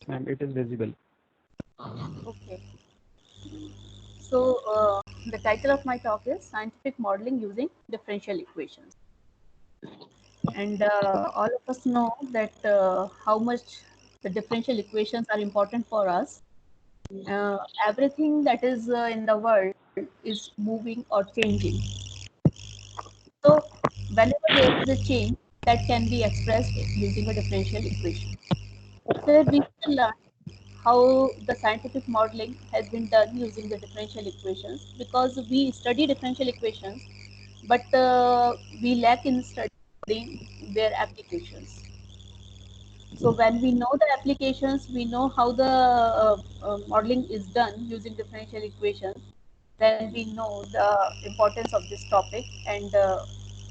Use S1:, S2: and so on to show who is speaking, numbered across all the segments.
S1: ma'am, it is visible.
S2: Okay. So the title of my talk is Scientific Modeling Using Differential Equations. And all of us know that how much the differential equations are important for us. Everything that is in the world is moving or changing. So whenever there is a change, that can be expressed using a differential equation. So we will learn how the scientific modeling has been done using the differential equations, because we study differential equations, but we lack in studying their applications. So when we know the applications, we know how the modeling is done using differential equations, then we know the importance of this topic. And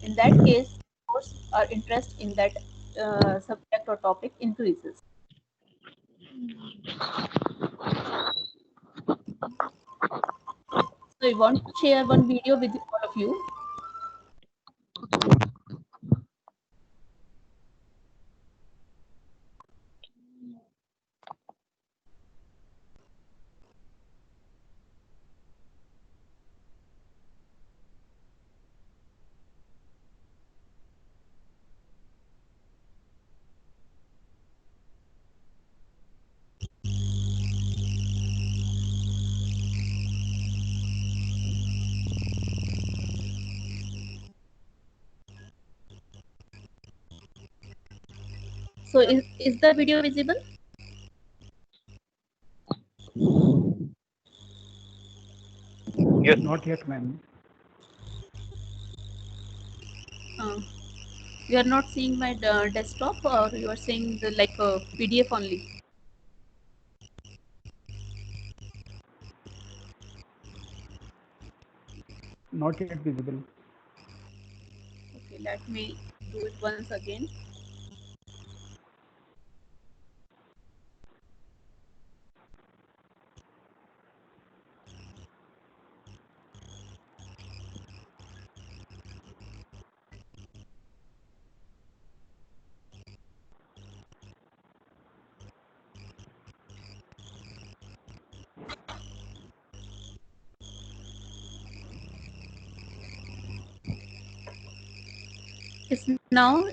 S2: in that case, of course, our interest in that subject or topic increases. So I want to share one video with all of you. So is the video visible?
S3: Yes.
S1: Not yet, ma'am.
S2: Uh, you are not seeing my desktop, or you are seeing the like a PDF only?
S1: Not yet visible.
S2: Okay, let me do it once again.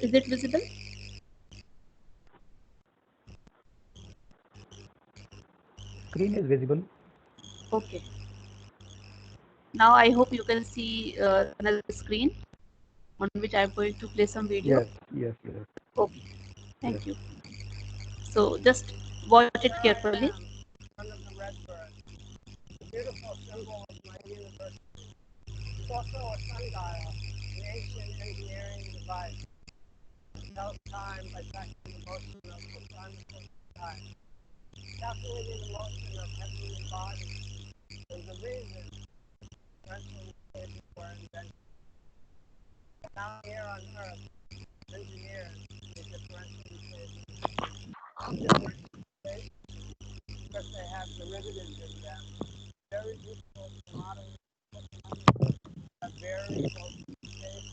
S2: Is it visible?
S1: Screen is visible.
S2: Okay. Now I hope you can see another screen on which I'm going to play some video.
S1: Yes, yes, yes,
S2: Okay,
S1: yes.
S2: thank you. So just watch it carefully.
S4: One of the Redbirds. Beautiful symbol of my university. It's also a sundial, an ancient engineering device. It tells time by tracking the motion of the sun towards the sky. Calculating the motion of heavenly bodies is the reason differential equations were invented. Down here on Earth, engineers the differential equations because they have derivatives in them. Very useful for modeling a very close space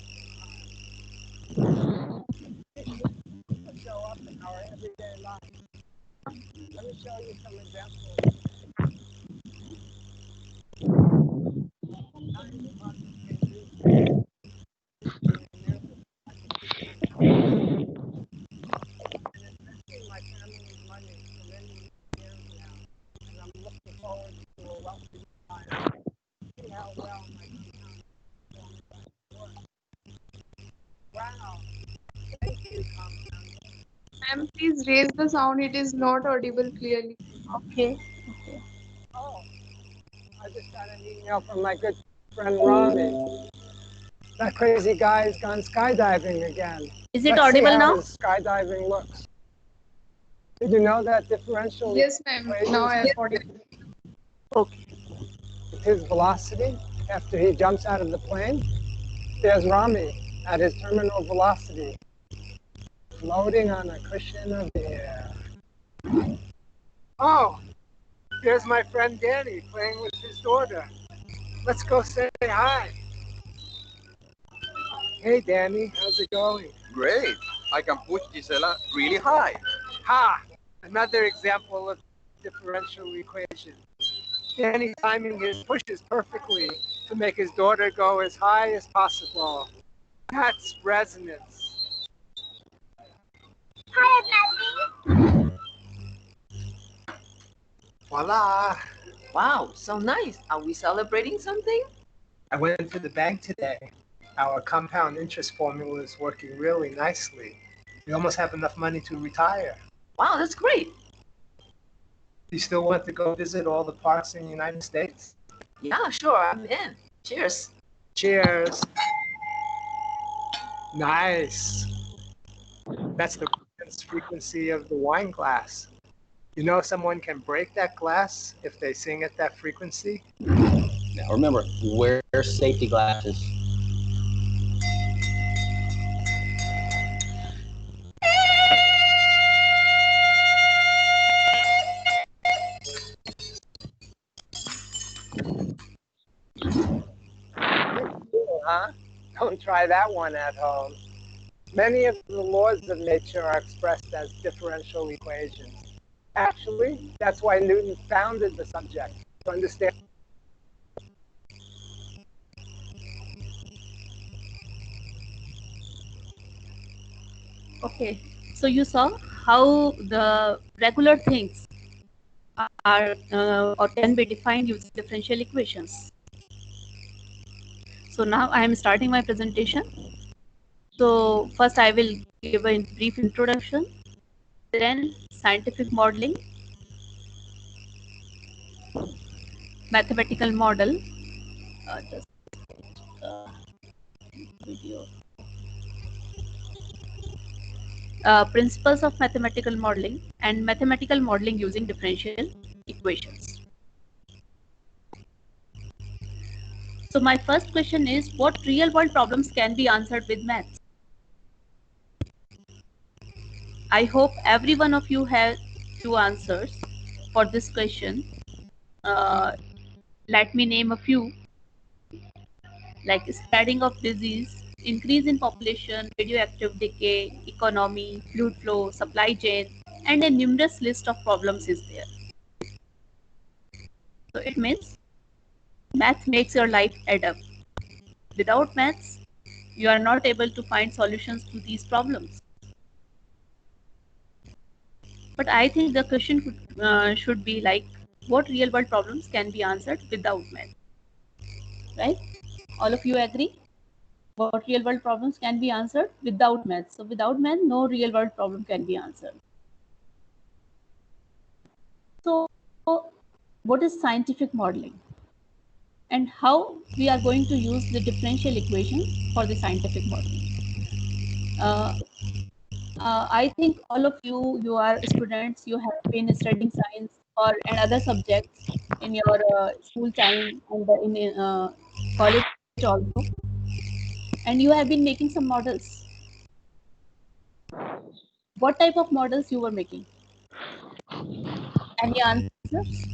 S4: that show up in our everyday life. Let me show you some examples. My family's money for many years now, and I'm looking forward to a wealthy retirement. See how well my compound works. Wow, thank you, compound.
S5: Ma'am, please raise the sound. It is not audible clearly.
S2: Okay. Okay.
S4: Oh, I just got an email from my good friend Rami. That crazy guy has gone skydiving again.
S2: Is it
S4: Let's see
S2: audible
S4: how
S2: now?
S4: his skydiving looks. Did you know that differential
S5: Yes, ma'am. Now I am
S4: equations
S5: audible.
S2: Okay.
S4: his velocity after he jumps out of the plane? There's Rami at his terminal velocity, floating on a cushion of air. Oh, there's my friend Danny playing with his daughter. Let's go say hi. Hey, Danny, how's it going?
S6: Great. I can push Gisela really high.
S4: Ha! Another example of differential equation. Danny timing his pushes perfectly to make his daughter go as high as possible. That's resonance. Voila!
S6: Wow, so nice. Are we celebrating something?
S4: I went to the bank today. Our compound interest formula is working really nicely. We almost have enough money to retire.
S6: Wow, that's great.
S4: Do you still want to go visit all the parks in the United States?
S6: Yeah, sure, I'm in. Cheers.
S4: Cheers. Nice. That's the frequency of the wine glass. You know someone can break that glass if they sing at that frequency?
S7: Now remember, wear safety glasses.
S4: Cool, huh? Don't try that one at home. Many of the laws of nature are expressed as differential equations. Actually, that's why Newton founded the subject, to understand.
S2: Okay, so you saw how the regular things are or can be defined using differential equations. So now I am starting my presentation. So first I will give a brief introduction, then scientific modeling, mathematical model, just video. Principles of mathematical modeling and mathematical modeling using differential equations. So my first question is, what real world problems can be answered with maths? I hope every one of you has two answers for this question. Let me name a few, like spreading of disease, increase in population, radioactive decay, economy, fluid flow, supply chain, and a numerous list of problems is there. So it means math makes your life add up. Without maths, you are not able to find solutions to these problems. But I think the question should be like, what real world problems can be answered without math? Right? All of you agree? What real world problems can be answered without math? So without math, no real world problem can be answered. So what is scientific modeling? And how we are going to use the differential equation for the scientific modeling? I think all of you are students, you have been studying science or and other subjects in your school time and in college also, and you have been making some models. What type of models you were making? Any answers?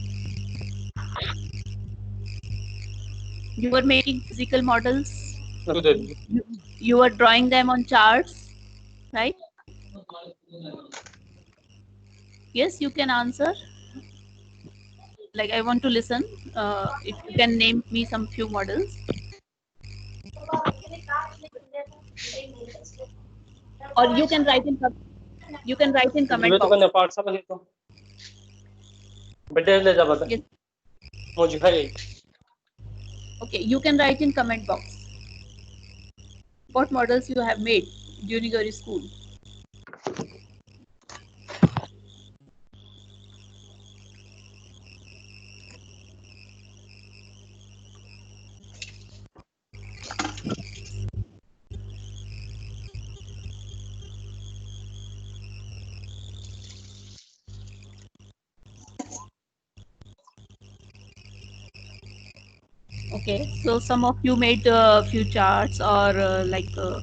S2: You were making physical models. You were drawing them on charts, right? Yes, you can answer. Like, I want to listen. If you can name me some few models, or you can write in comment box. Yes. Okay, you can write in comment box what models you have made during your school. Okay, so some of you made a few charts or like a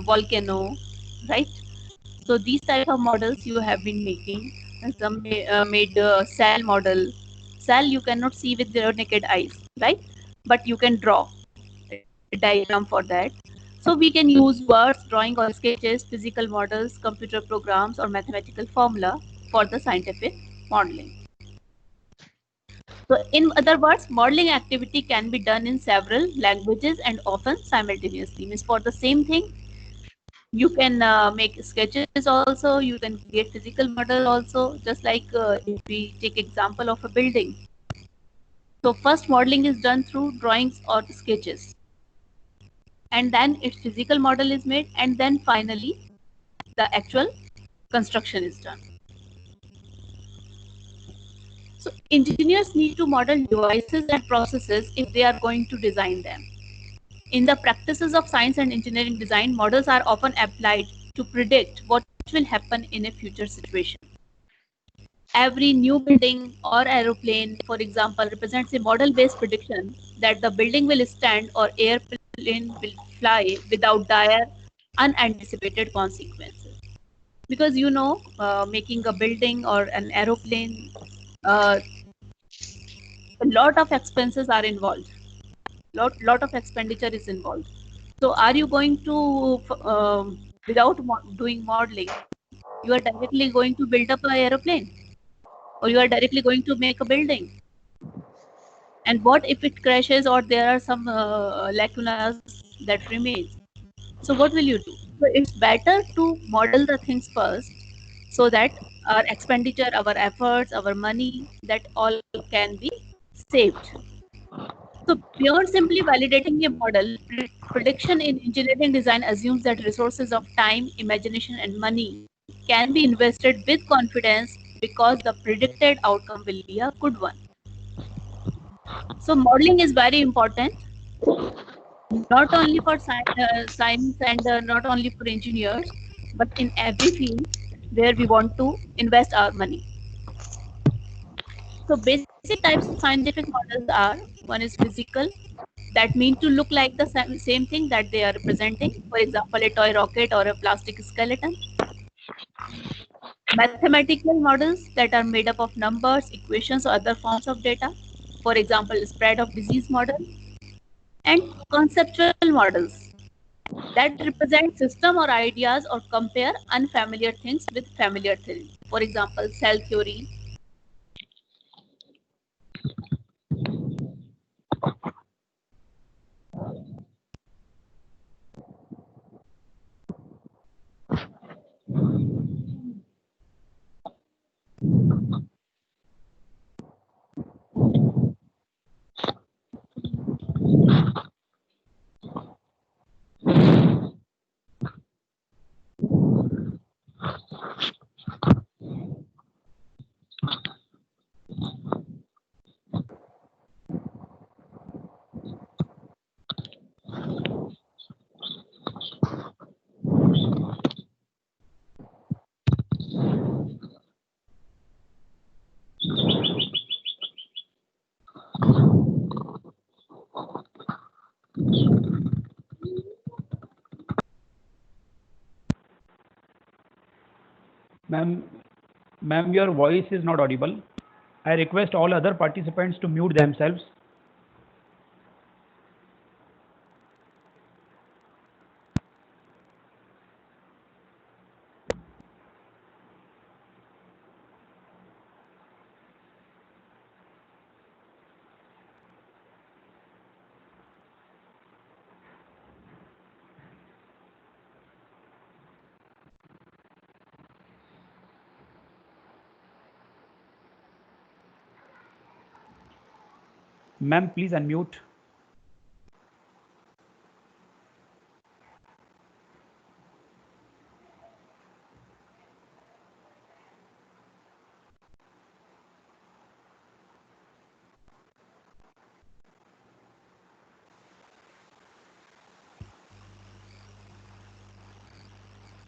S2: volcano, right? So these type of models you have been making. And some made a cell model. Cell you cannot see with your naked eyes, right? But you can draw a diagram for that. So we can use words, drawing or sketches, physical models, computer programs or mathematical formula for the scientific modeling. So in other words, modeling activity can be done in several languages and often simultaneously. Means for the same thing, you can make sketches also, you can create physical model also, just like if we take example of a building. So first modeling is done through drawings or sketches, and then its physical model is made, and then finally the actual construction is done. So engineers need to model devices and processes if they are going to design them. In the practices of science and engineering design, models are often applied to predict what will happen in a future situation. Every new building or aeroplane, for example, represents a model-based prediction that the building will stand or airplane will fly without dire, unanticipated consequences. Because making a building or an aeroplane, a lot of expenses are involved. Lot of expenditure is involved. So are you going to, without doing modeling, you are directly going to build up an aeroplane, or you are directly going to make a building? And what if it crashes, or there are some lacunas that remains? So what will you do? So it's better to model the things first, so that our expenditure, our efforts, our money, that all can be saved. So beyond simply validating a model, prediction in engineering design assumes that resources of time, imagination, and money can be invested with confidence because the predicted outcome will be a good one. So modeling is very important, not only for science and not only for engineers, but in every field where we want to invest our money. So basic types of scientific models are: one is physical, that mean to look like the same thing that they are representing. For example, a toy rocket or a plastic skeleton. Mathematical models that are made up of numbers, equations, or other forms of data. For example, spread of disease model. And conceptual models that represent system or ideas or compare unfamiliar things with familiar things. For example, cell theory.
S1: Ma'am, your voice is not audible. I request all other participants to mute themselves. Ma'am, please unmute.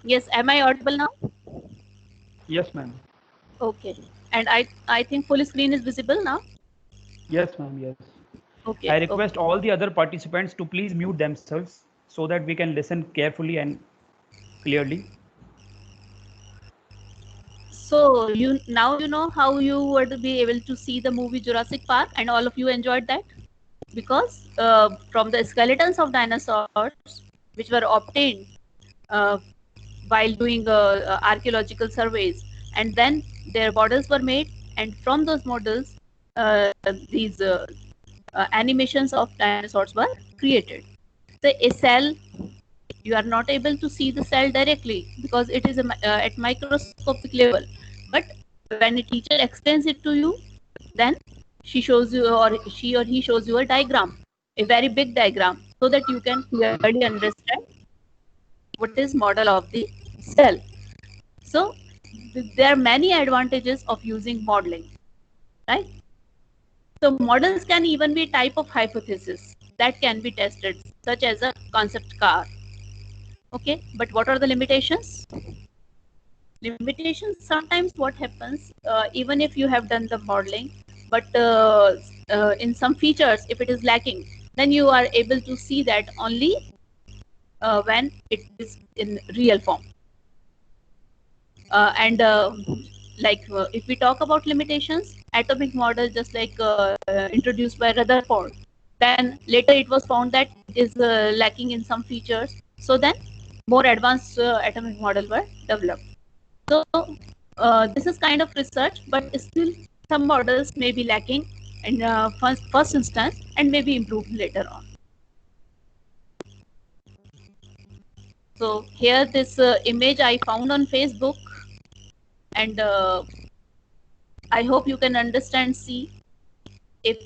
S2: Yes, am I audible now?
S1: Yes, ma'am.
S2: Okay. And I think full screen is visible now?
S1: Yes, ma'am. Yes.
S2: Okay.
S1: I request all the other participants to please mute themselves so that we can listen carefully and clearly.
S2: So now you know how you were to be able to see the movie Jurassic Park, and all of you enjoyed that, because from the skeletons of dinosaurs which were obtained while doing archaeological surveys, and then their models were made, and from those models, these animations of dinosaurs were created. So a cell, you are not able to see the cell directly because it is at microscopic level. But when a teacher explains it to you, then she shows you, or she or he shows you a diagram, a very big diagram, so that you can clearly understand what is model of the cell. So there are many advantages of using modeling, right? So models can even be a type of hypothesis that can be tested, such as a concept car. Okay, but what are the limitations? Limitations, sometimes what happens, even if you have done the modeling, but in some features, if it is lacking, then you are able to see that only when it is in real form. And if we talk about limitations, atomic model, just like introduced by Rutherford, then later it was found that it is lacking in some features. So then more advanced atomic model were developed. So this is kind of research, but still some models may be lacking in first instance and may be improved later on. So here this image I found on Facebook, and I hope you can understand, see, if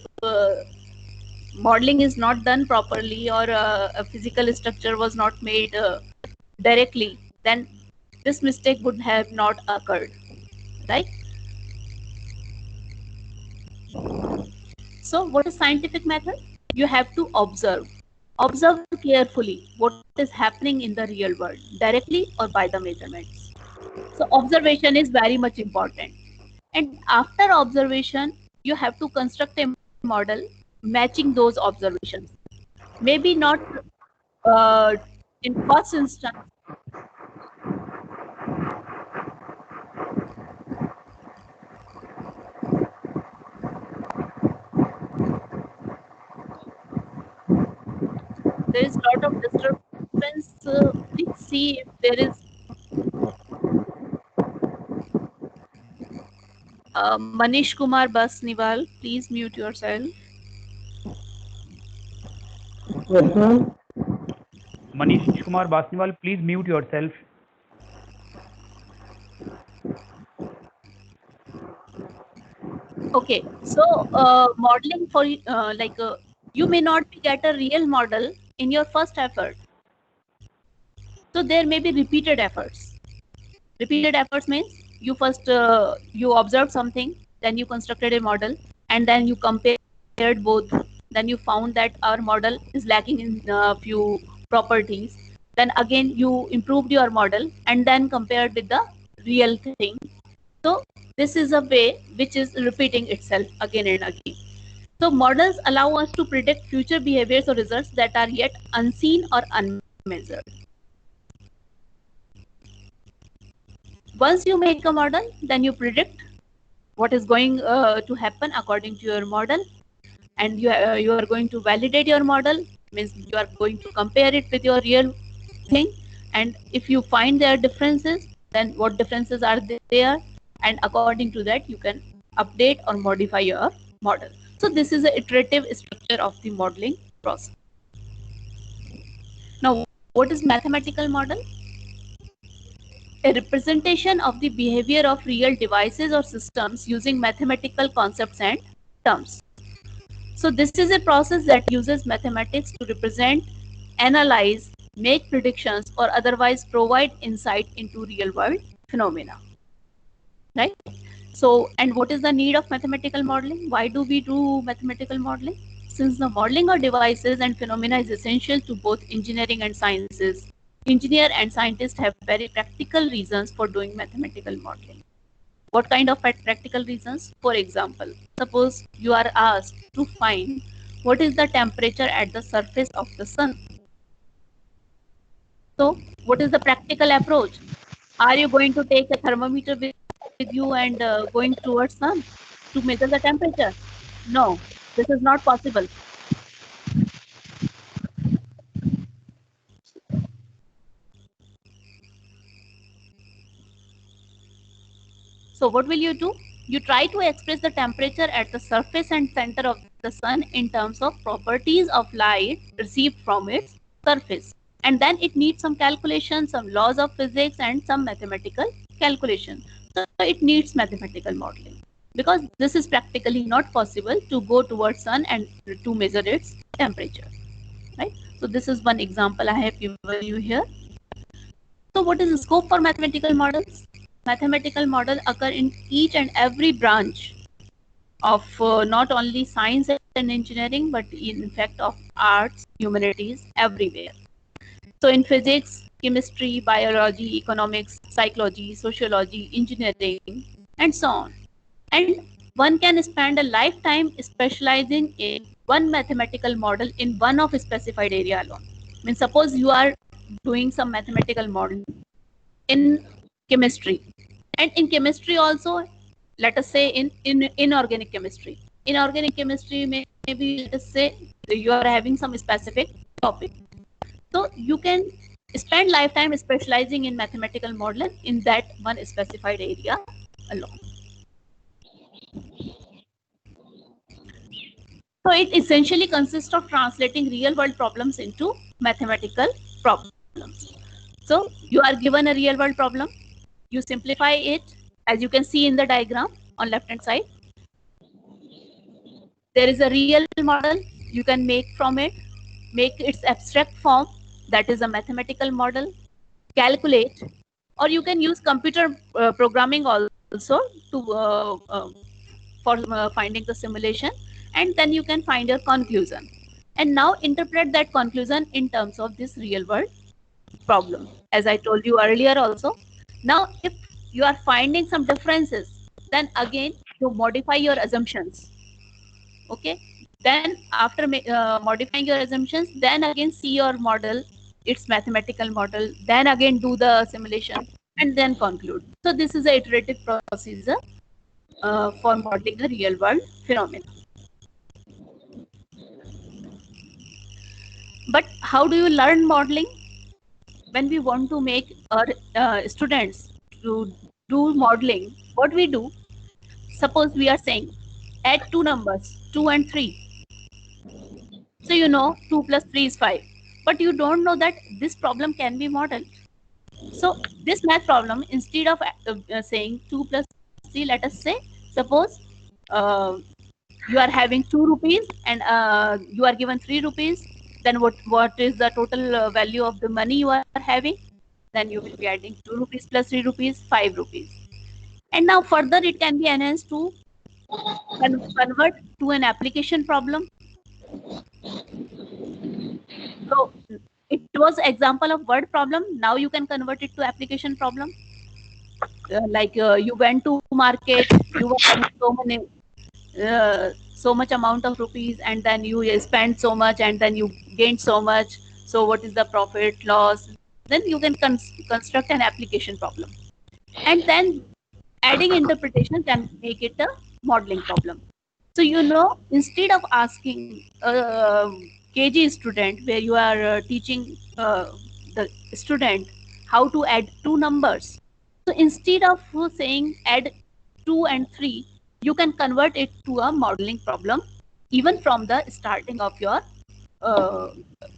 S2: modeling is not done properly, or a physical structure was not made directly, then this mistake would have not occurred, right? So what is scientific method? You have to observe carefully what is happening in the real world, directly or by the measurements. So observation is very much important. And after observation, you have to construct a model matching those observations. Maybe not in first instance. There is a lot of disturbance. Please see if there is. Manish Kumar Basniwal, please mute yourself.
S1: Manish Kumar Basniwal, please mute yourself.
S2: Okay, so modeling for you may not get a real model in your first effort. So there may be repeated efforts. Repeated efforts means you first you observed something, then you constructed a model, and then you compared both. Then you found that our model is lacking in a few properties. Then again you improved your model and then compared with the real thing. So this is a way which is repeating itself again and again. So models allow us to predict future behaviors or results that are yet unseen or unmeasured. Once you make a model, then you predict what is going to happen according to your model, and you are going to validate your model, means you are going to compare it with your real thing, and if you find there are differences, then what differences are there, and according to that you can update or modify your model. So this is an iterative structure of the modeling process. Now, what is mathematical model? A representation of the behavior of real devices or systems using mathematical concepts and terms. So this is a process that uses mathematics to represent, analyze, make predictions, or otherwise provide insight into real world phenomena. Right? So, and what is the need of mathematical modeling? Why do we do mathematical modeling? Since the modeling of devices and phenomena is essential to both engineering and sciences, engineer and scientists have very practical reasons for doing mathematical modeling. What kind of practical reasons? For example, suppose you are asked to find what is the temperature at the surface of the sun. So, what is the practical approach? Are you going to take a thermometer with you and going towards sun to measure the temperature? No, this is not possible. So what will you do? You try to express the temperature at the surface and center of the sun in terms of properties of light received from its surface. And then it needs some calculation, some laws of physics and some mathematical calculation. So it needs mathematical modeling, because this is practically not possible to go towards sun and to measure its temperature, right? So this is one example I have given you here. So what is the scope for mathematical models? Mathematical models occur in each and every branch of not only science and engineering, but in fact of arts, humanities, everywhere. So in physics, chemistry, biology, economics, psychology, sociology, engineering, and so on. And one can spend a lifetime specializing in one mathematical model in one of a specified area alone. I mean, suppose you are doing some mathematical model in chemistry, and in chemistry also, let us say in inorganic chemistry. Inorganic chemistry, maybe let us say you are having some specific topic. So you can spend lifetime specializing in mathematical model in that one specified area alone. So it essentially consists of translating real world problems into mathematical problems. So you are given a real world problem, you simplify it, as you can see in the diagram on left hand side. There is a real model you can make from it, make its abstract form, that is a mathematical model, calculate, or you can use computer programming also to for finding the simulation, and then you can find your conclusion. And now interpret that conclusion in terms of this real world problem, as I told you earlier also. Now, if you are finding some differences, then again you modify your assumptions. Okay. Then after modifying your assumptions, then again see your model, its mathematical model, then again do the simulation, and then conclude. So this is an iterative procedure for modeling the real world phenomena. But how do you learn modeling? When we want to make our students to do modeling, what we do, suppose we are saying add two numbers, 2 and 3. So you know 2 plus 3 is 5, but you don't know that this problem can be modeled. So this math problem, instead of saying 2 plus 3, let us say, suppose you are having 2 rupees and you are given 3 rupees. Then what is the total value of the money you are having? Then you will be adding 2 rupees plus 3 rupees, 5 rupees. And now further it can be enhanced to convert to an application problem. So it was example of word problem. Now you can convert it to application problem. Like you went to market, you were having so much amount of rupees, and then you spent so much, and then you gained so much. So what is the profit loss? Then you can construct an application problem, and then adding interpretation can make it a modeling problem. So you know, instead of asking a KG student where you are teaching the student how to add two numbers, so instead of saying add 2 and 3, you can convert it to a modeling problem even from the starting of your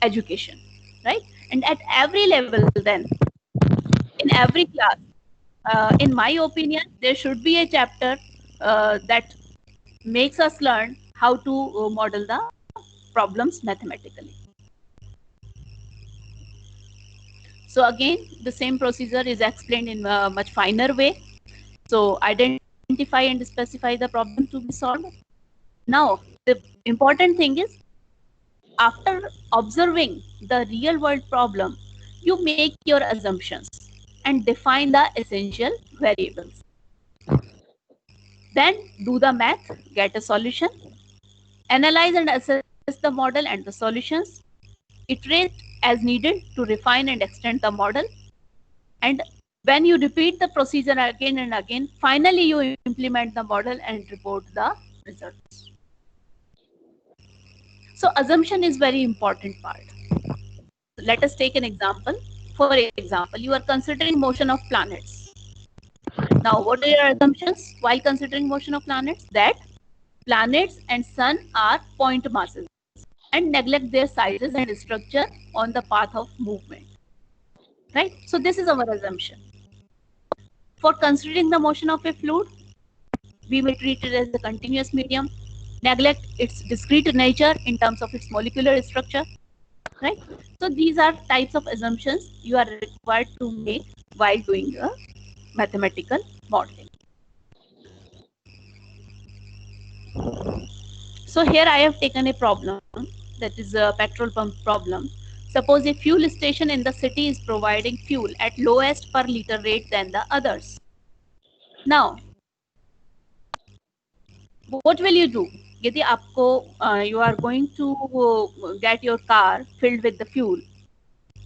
S2: education, right? And at every level, then in every class, in my opinion, there should be a chapter that makes us learn how to model the problems mathematically. So again, the same procedure is explained in a much finer way. So identify and specify the problem to be solved. Now, the important thing is, after observing the real world problem, you make your assumptions and define the essential variables. Then do the math, get a solution, analyze and assess the model and the solutions, iterate as needed to refine and extend the model, and when you repeat the procedure again and again, finally you implement the model and report the results. So assumption is very important part. Let us take an example. For example, you are considering motion of planets. Now, what are your assumptions while considering motion of planets? That planets and sun are point masses and neglect their sizes and structure on the path of movement. Right? So this is our assumption. For considering the motion of a fluid, we may treat it as a continuous medium, neglect its discrete nature in terms of its molecular structure. Right? So these are types of assumptions you are required to make while doing a mathematical modeling. So here I have taken a problem, that is a petrol pump problem. Suppose a fuel station in the city is providing fuel at lowest per liter rate than the others. Now, what will you do? यदि आपको you are going to get your car filled with the fuel,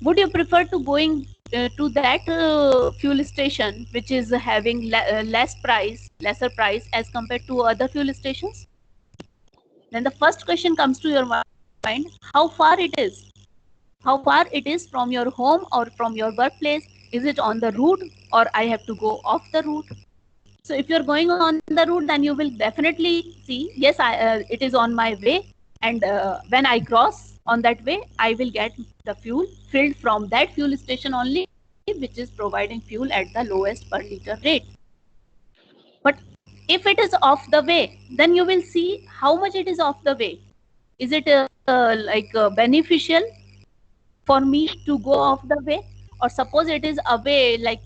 S2: would you prefer to going to that fuel station which is having lesser price as compared to other fuel stations? Then the first question comes to your mind, how far it is? How far it is from your home or from your workplace? Is it on the route or I have to go off the route? So if you're going on the route, then you will definitely see, yes, it is on my way. And when I cross on that way, I will get the fuel filled from that fuel station only, which is providing fuel at the lowest per liter rate. But if it is off the way, then you will see how much it is off the way. Is it beneficial for me to go off the way? Or suppose it is away, like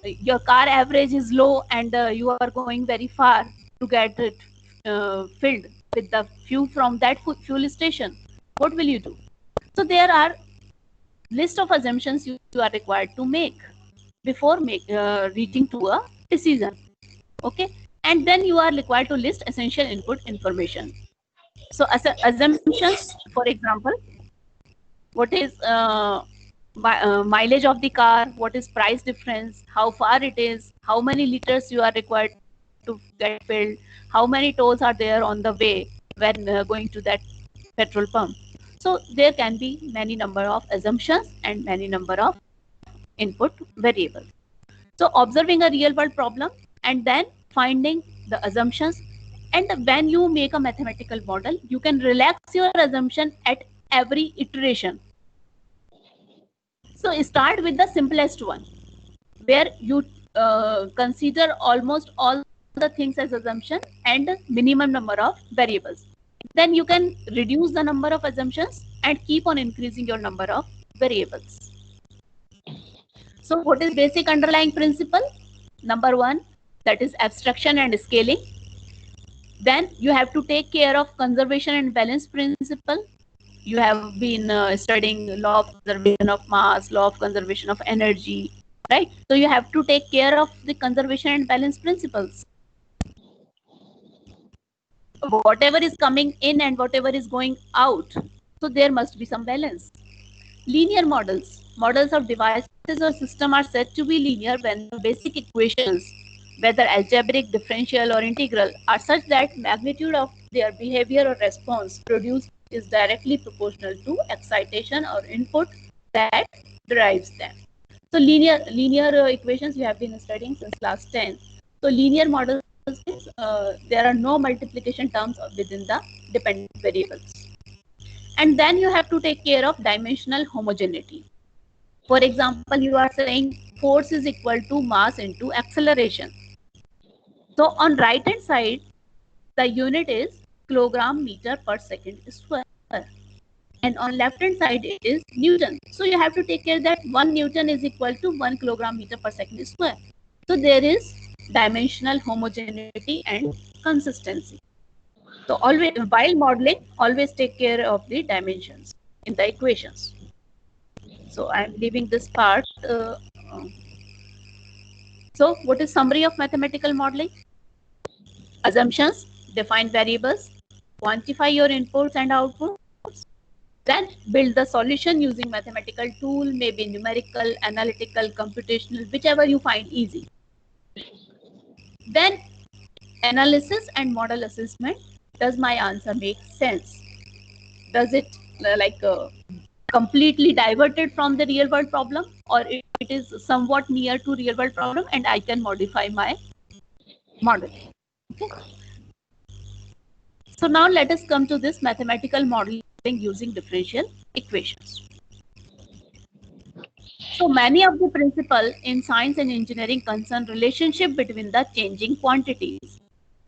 S2: your car average is low and you are going very far to get it filled with the fuel from that fuel station. What will you do? So there are list of assumptions you are required to make before reaching to a decision. Okay, and then you are required to list essential input information. So assumptions, for example, what is mileage of the car, what is price difference, how far it is, how many liters you are required to get filled, how many tolls are there on the way when going to that petrol pump. So there can be many number of assumptions and many number of input variables. So observing a real world problem and then finding the assumptions, and when you make a mathematical model, you can relax your assumption at every iteration. So start with the simplest one, where you consider almost all the things as assumption and minimum number of variables. Then you can reduce the number of assumptions and keep on increasing your number of variables. So what is basic underlying principle? Number one, that is abstraction and scaling. Then you have to take care of conservation and balance principle. You have been studying law of conservation of mass, law of conservation of energy, right? So you have to take care of the conservation and balance principles. Whatever is coming in and whatever is going out, so there must be some balance. Linear models. Models of devices or system are said to be linear when the basic equations, whether algebraic, differential or integral, are such that magnitude of their behavior or response produced is directly proportional to excitation or input that drives them. So linear equations you have been studying since class 10. So linear models is there are no multiplication terms within the dependent variables. And then you have to take care of dimensional homogeneity. For example, you are saying force is equal to mass into acceleration. So on right hand side, the unit is kilogram meter per second square. And on left hand side, it is Newton. So you have to take care that 1 Newton is equal to 1 kilogram meter per second square. So there is dimensional homogeneity and consistency. So always, while modeling, always take care of the dimensions in the equations. So I'm leaving this part. So what is summary of mathematical modeling? Assumptions, define variables, quantify your inputs and outputs, then build the solution using mathematical tool, maybe numerical, analytical, computational, whichever you find easy. Then analysis and model assessment. Does my answer make sense? Does it completely diverted from the real world problem, or it is somewhat near to real world problem, and I can modify my model. Okay. So now let us come to this mathematical modeling using differential equations. So many of the principles in science and engineering concern relationship between the changing quantities.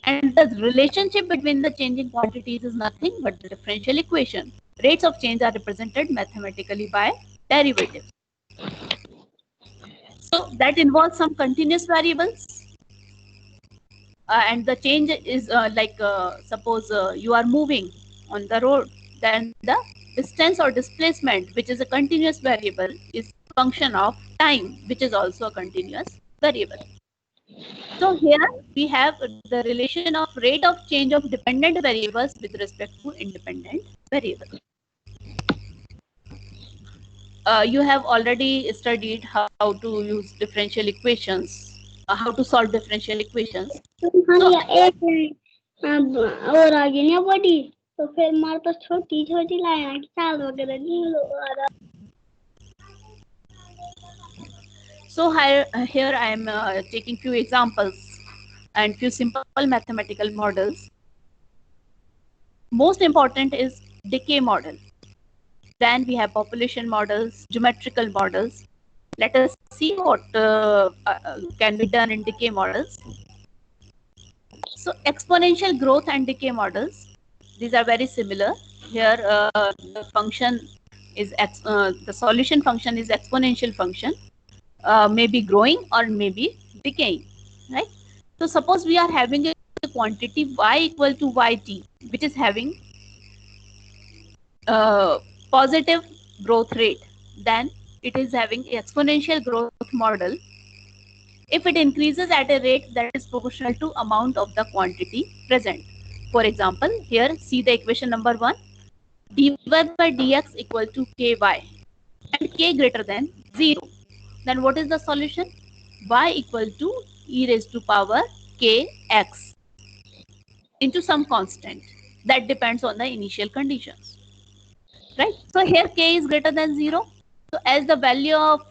S2: And the relationship between the changing quantities is nothing but the differential equation. Rates of change are represented mathematically by derivatives. So that involves some continuous variables. And the change is suppose you are moving on the road, then the distance or displacement, which is a continuous variable, is function of time, which is also a continuous variable. So here we have the relation of rate of change of dependent variables with respect to independent variables. You have already studied how to use differential equations, how to solve differential equations.
S8: और आगे नहीं बढ़ी तो फिर हमारे पास छोटी छोटी line चाल वगैरह नहीं होगा.
S2: So here I am taking few examples and few simple mathematical models. Most important is decay model. Then we have population models, geometrical models. Let us see what can be done in decay models. So exponential growth and decay models, these are very similar. Here the function is the solution function is exponential function, maybe growing or maybe decaying, right? So suppose we are having a quantity y equal to yt, which is having positive growth rate, then it is having exponential growth model if it increases at a rate that is proportional to amount of the quantity present. For example, here see the equation number 1, dy by dx equal to ky and k greater than 0. Then what is the solution? Y equal to e raised to power kx into some constant that depends on the initial conditions, right? So here k is greater than 0. So as the value of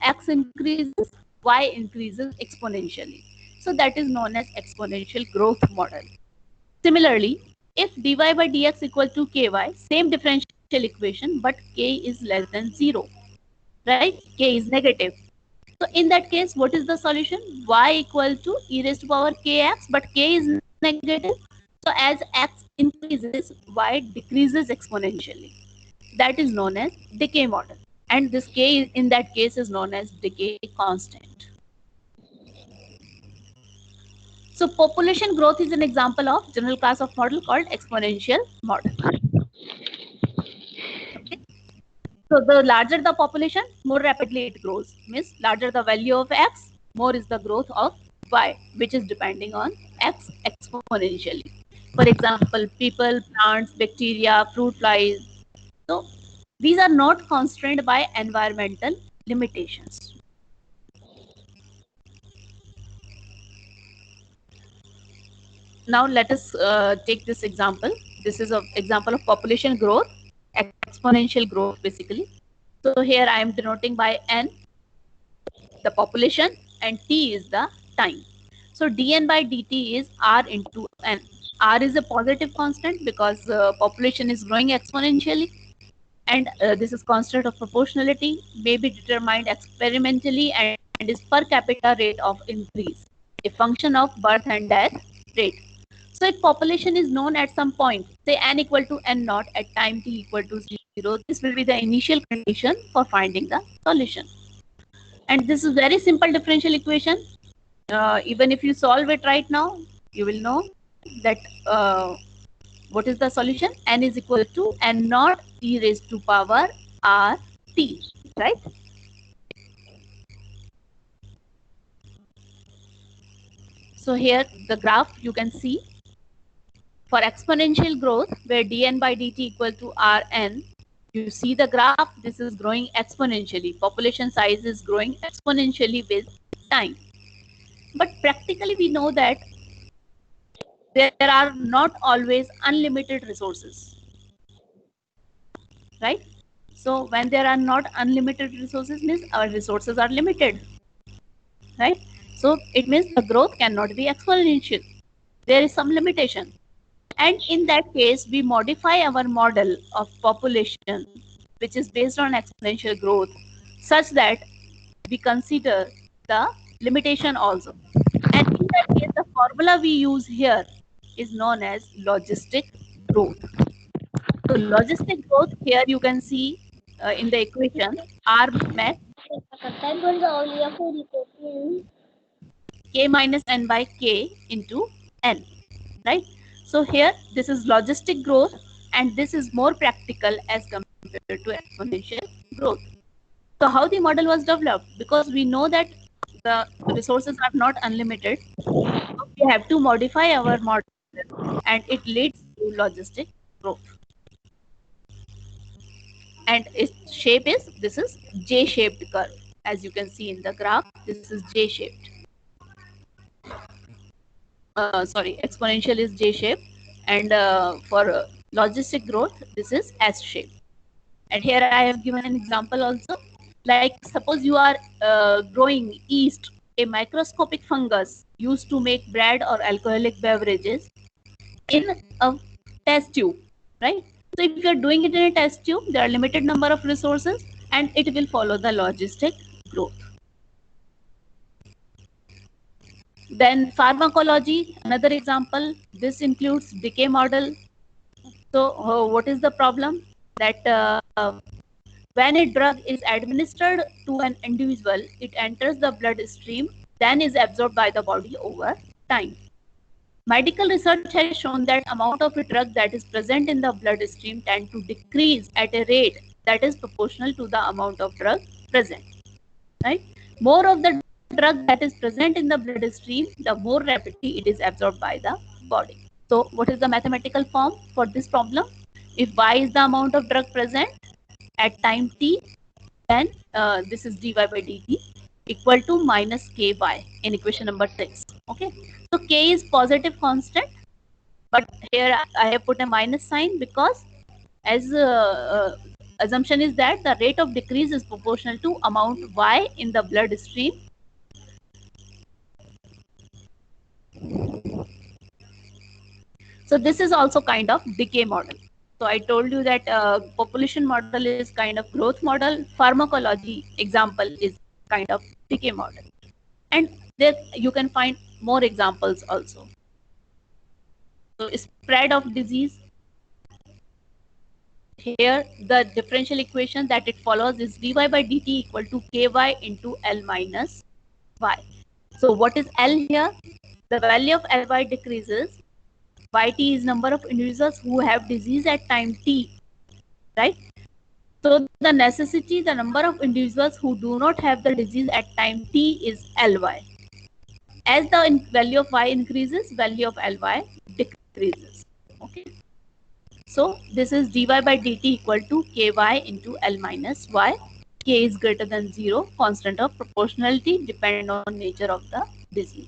S2: x increases, y increases exponentially. So that is known as exponential growth model. Similarly, if dy by dx equal to ky, same differential equation, but k is less than 0, right? K is negative. So in that case, what is the solution? Y equal to e raised to power kx, but k is negative. So as x increases, y decreases exponentially. That is known as decay model. And this k in that case is known as decay constant. So population growth is an example of general class of model called exponential model. Okay. So the larger the population, more rapidly it grows. Means larger the value of x, more is the growth of y, which is depending on x exponentially. For example, people, plants, bacteria, fruit flies. So these are not constrained by environmental limitations. Now let us take this example. This is an example of population growth, exponential growth basically. So here I am denoting by n, the population, and t is the time. So dn by dt is r into n. R is a positive constant because population is growing exponentially, and this is constant of proportionality, may be determined experimentally and is per capita rate of increase, a function of birth and death rate. So if population is known at some point, say n equal to n naught at time t equal to 0, this will be the initial condition for finding the solution. And this is very simple differential equation. Even if you solve it right now, you will know that what is the solution? N is equal to n naught e raised to power r t, right? So here the graph you can see for exponential growth where dn by dt equal to rn. You see the graph, this is growing exponentially. Population size is growing exponentially with time. But practically we know that there are not always unlimited resources, right? So when there are not unlimited resources, means our resources are limited, right? So it means the growth cannot be exponential. There is some limitation. And in that case, we modify our model of population, which is based on exponential growth, such that we consider the limitation also. And in that case, the formula we use here is known as logistic growth. So logistic growth here you can see in the equation R max k minus n by k into n, right? So here this is logistic growth, and this is more practical as compared to exponential growth. So how the model was developed? Because we know that the resources are not unlimited, so we have to modify our model, and it leads to logistic growth. And its shape is, this is J-shaped curve. As you can see in the graph, this is J-shaped. Sorry, exponential is J-shaped, and for logistic growth, this is S-shaped. And here I have given an example also. Like suppose you are growing yeast, a microscopic fungus used to make bread or alcoholic beverages, in a test tube, right? So if you are doing it in a test tube, there are limited number of resources, and it will follow the logistic growth. Then pharmacology, another example. This includes decay model. So what is the problem? That when a drug is administered to an individual, it enters the bloodstream, then is absorbed by the body over time. Medical research has shown that amount of a drug that is present in the bloodstream tend to decrease at a rate that is proportional to the amount of drug present, right? More of the drug that is present in the bloodstream, the more rapidly it is absorbed by the body. So what is the mathematical form for this problem? If Y is the amount of drug present at time t, then this is dy by dt equal to minus ky in equation number 6. Okay, so k is positive constant, but here I have put a minus sign because as assumption is that the rate of decrease is proportional to amount y in the bloodstream. So this is also kind of decay model. So I told you that population model is kind of growth model. Pharmacology example is kind of decay model. And there you can find more examples also. So spread of disease. Here the differential equation that it follows is dy by dt equal to ky into L minus y. So what is L here? The value of Ly decreases. Yt is number of individuals who have disease at time t, right? So the necessity, the number of individuals who do not have the disease at time t is Ly. As the value of y increases, value of Ly decreases. Okay. So this is dy by dt equal to ky into L minus y. K is greater than 0. Constant of proportionality depend on nature of the disease.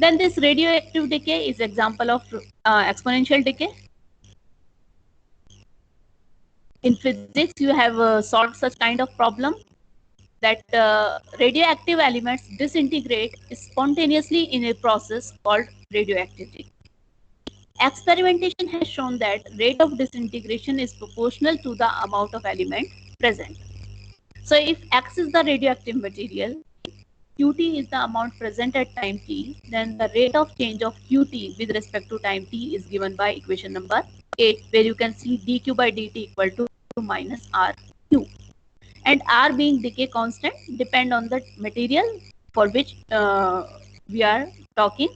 S2: Then this radioactive decay is example of exponential decay. In physics, you have solved such kind of problem that radioactive elements disintegrate spontaneously in a process called radioactivity. Experimentation has shown that rate of disintegration is proportional to the amount of element present. So if X is the radioactive material, Qt is the amount present at time t, then the rate of change of Qt with respect to time t is given by equation number 8, where you can see dq by dt equal to minus rq. And r being decay constant depend on the material for which we are talking,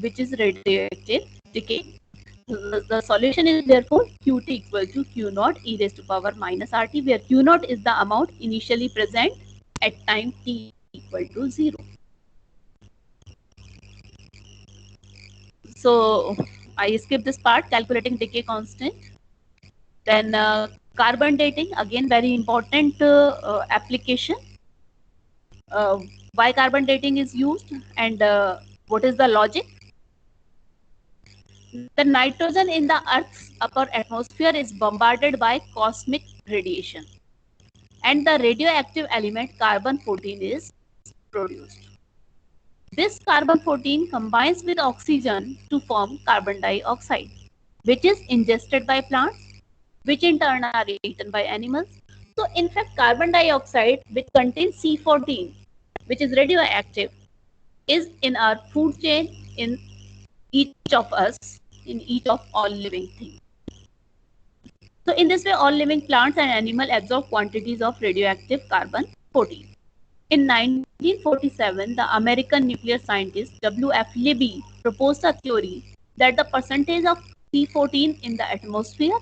S2: which is radioactive decay. The solution is therefore Qt equal to Q naught e raised to power minus RT, where Q naught is the amount initially present at time t equal to 0. So I skip this part, calculating decay constant. Then carbon dating, again very important application. Why carbon dating is used, and what is the logic? The nitrogen in the Earth's upper atmosphere is bombarded by cosmic radiation, and the radioactive element carbon-14 is produced. This carbon-14 combines with oxygen to form carbon dioxide, which is ingested by plants, which in turn are eaten by animals. So in fact, carbon dioxide, which contains C14, which is radioactive, is in our food chain in each of us, in each of all living things. So in this way, all living plants and animals absorb quantities of radioactive carbon-14. In 1947, the American nuclear scientist W.F. Libby proposed a theory that the percentage of C14 in the atmosphere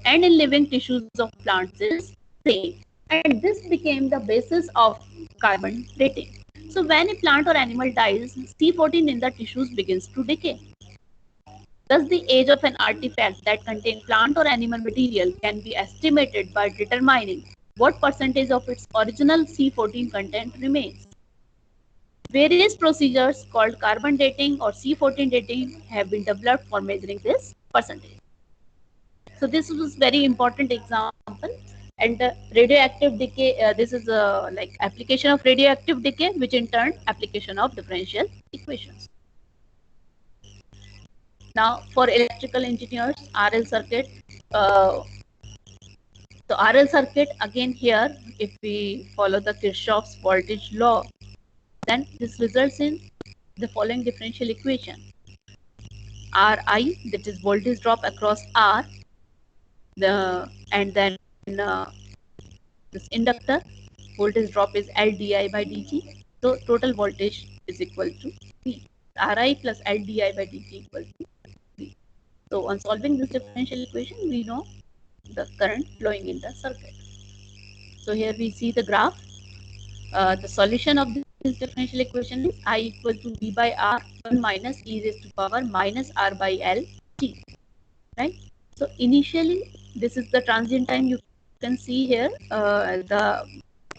S2: and in living tissues of plants is same. And this became the basis of carbon dating. So when a plant or animal dies, C14 in the tissues begins to decay. Thus, the age of an artifact that contains plant or animal material can be estimated by determining what percentage of its original C14 content remains. Various procedures called carbon dating or C14 dating have been developed for measuring this percentage. So this was very important example. And radioactive decay, this is a like application of radioactive decay, which in turn application of differential equations. Now for electrical engineers, RL circuit. So RL circuit, again here, if we follow the Kirchhoff's voltage law, then this results in the following differential equation. Ri, that is voltage drop across R, and then this inductor, voltage drop is L di by dt. So total voltage is equal to V. Ri plus L di by dt equal to V. So on solving this differential equation, we know the current flowing in the circuit. So here we see the graph. The solution of this differential equation is I equal to V by R 1 minus e raised to power minus R by L t. Right? So initially, this is the transient time. You can see here the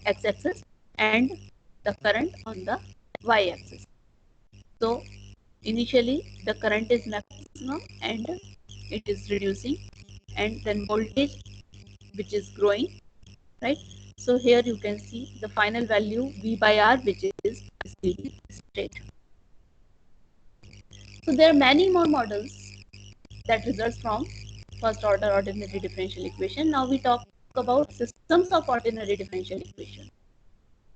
S2: x-axis and the current on the y-axis. So initially, the current is maximum and it is reducing, and then voltage, which is growing, right? So here you can see the final value V by R, which is steady state. So there are many more models that results from first order ordinary differential equation. Now we talk about systems of ordinary differential equation.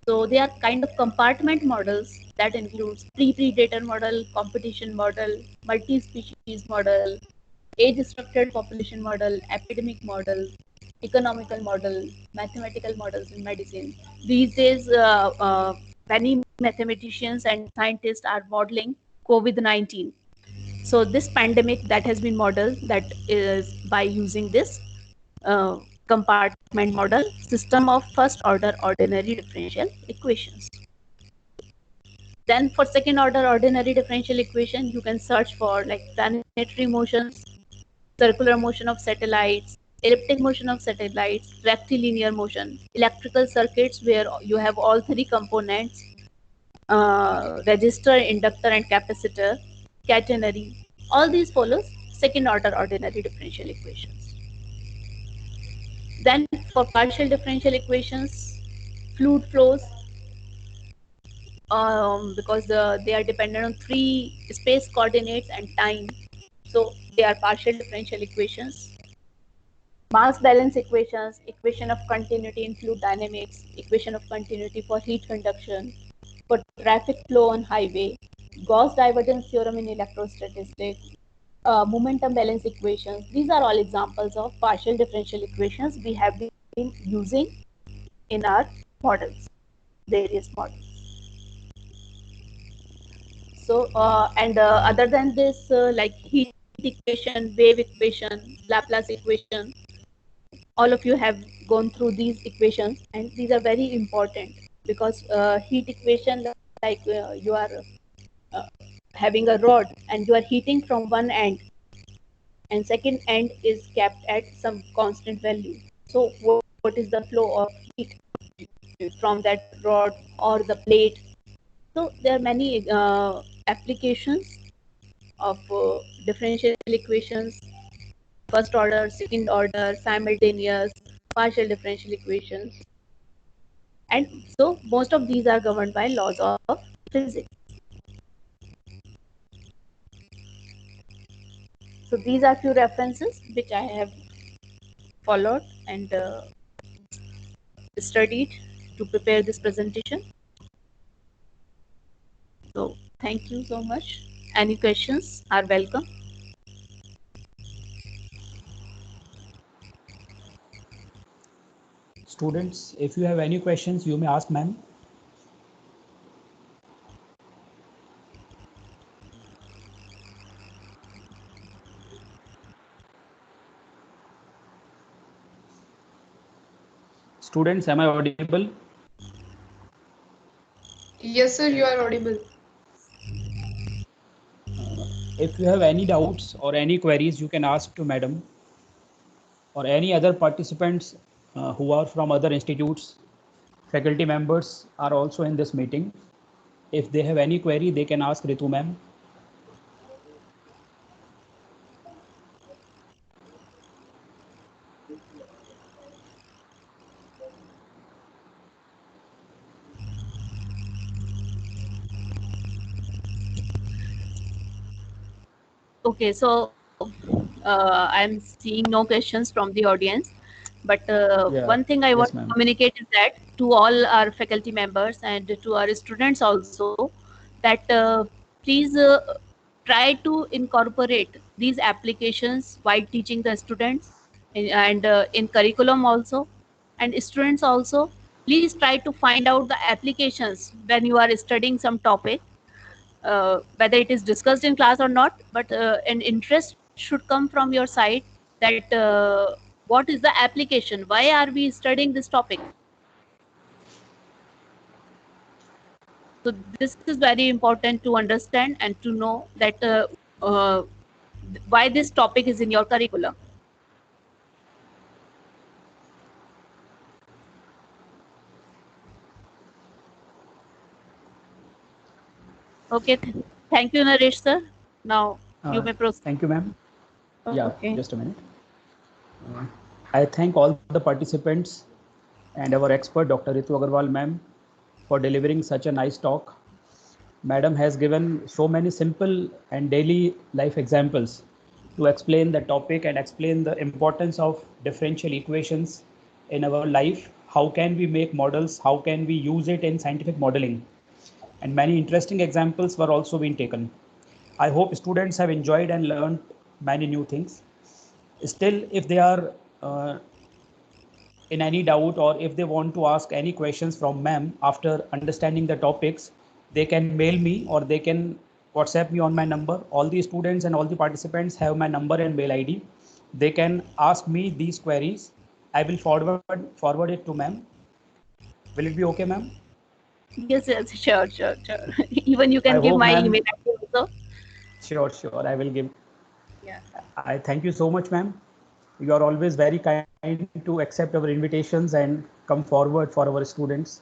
S2: So they are kind of compartment models that includes pre-predator model, competition model, multi-species model, age-structured population model, epidemic model, economical model, mathematical models in medicine. These days, many mathematicians and scientists are modeling COVID-19. So this pandemic that has been modeled, that is by using this compartment model, system of first order ordinary differential equations. Then for second order ordinary differential equation, you can search for like planetary motions, circular motion of satellites, elliptic motion of satellites, rectilinear motion, electrical circuits where you have all three components, resistor, inductor, and capacitor, catenary. All these follows second order ordinary differential equations. Then for partial differential equations, fluid flows, because they are dependent on three space coordinates and time. So they are partial differential equations. Mass balance equations, equation of continuity in fluid dynamics, equation of continuity for heat conduction, for traffic flow on highway, Gauss divergence theorem in electrostatistics, momentum balance equations. These are all examples of partial differential equations we have been using in our models, various models. So, other than this, like heat equation, wave equation, Laplace equation, all of you have gone through these equations, and these are very important because heat equation, like you are having a rod and you are heating from one end, and second end is kept at some constant value. So what is the flow of heat from that rod or the plate? So there are many applications of differential equations, first order, second order, simultaneous, partial differential equations. And so most of these are governed by laws of physics. So these are few references which I have followed and studied to prepare this presentation. So thank you so much. Any questions are welcome.
S1: Students, if you have any questions, you may ask ma'am. Students, am I audible?
S5: Yes, sir, you are audible.
S1: If you have any doubts or any queries, you can ask to madam or any other participants who are from other institutes. Faculty members are also in this meeting. If they have any query, they can ask Ritu ma'am.
S2: Okay, so I'm seeing no questions from the audience, but
S1: Yeah,
S2: one thing I
S1: yes,
S2: want to
S1: ma'am.
S2: communicate is that to all our faculty members and to our students also, that please try to incorporate these applications while teaching the students and in curriculum also, and students also. Please try to find out the applications when you are studying some topic. Whether it is discussed in class or not, but an interest should come from your side that what is the application, why are we studying this topic. So this is very important to understand and to know that why this topic is in your curriculum. Okay, thank you, Naresh sir. Now you may proceed.
S1: Thank you, ma'am. Yeah,
S2: Okay.
S1: just a minute. I thank all the participants and our expert, Dr. Ritu Agarwal ma'am, for delivering such a nice talk. Madam has given so many simple and daily life examples to explain the topic and explain the importance of differential equations in our life. How can we make models? How can we use it in scientific modeling? And many interesting examples were also being taken. I hope students have enjoyed and learned many new things. Still, if they are in any doubt or if they want to ask any questions from ma'am after understanding the topics, they can mail me or they can WhatsApp me on my number. All the students and all the participants have my number and mail ID. They can ask me these queries. I will forward it to ma'am. Will it be okay, ma'am?
S2: Yes, yes, sure. Even you can
S1: I
S2: give
S1: hope,
S2: my
S1: ma'am.
S2: email ID also.
S1: Sure. I will give.
S2: Yeah.
S1: I thank you so much, ma'am. You are always very kind to accept our invitations and come forward for our students.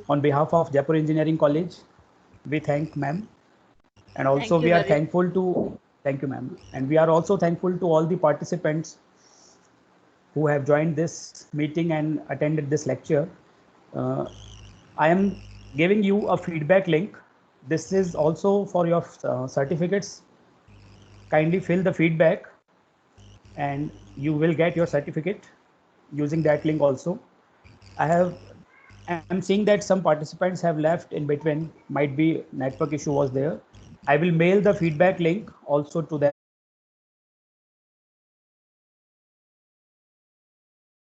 S1: On behalf of Jaipur Engineering College, we thank ma'am. And also
S2: Thank you,
S1: we are
S2: Naresh.
S1: thankful to, thank you ma'am. And we are also thankful to all the participants who have joined this meeting and attended this lecture. I am giving you a feedback link. This is also for your certificates. Kindly fill the feedback and you will get your certificate using that link also. I'm seeing that some participants have left in between, might be network issue was there. I will mail the feedback link also to them.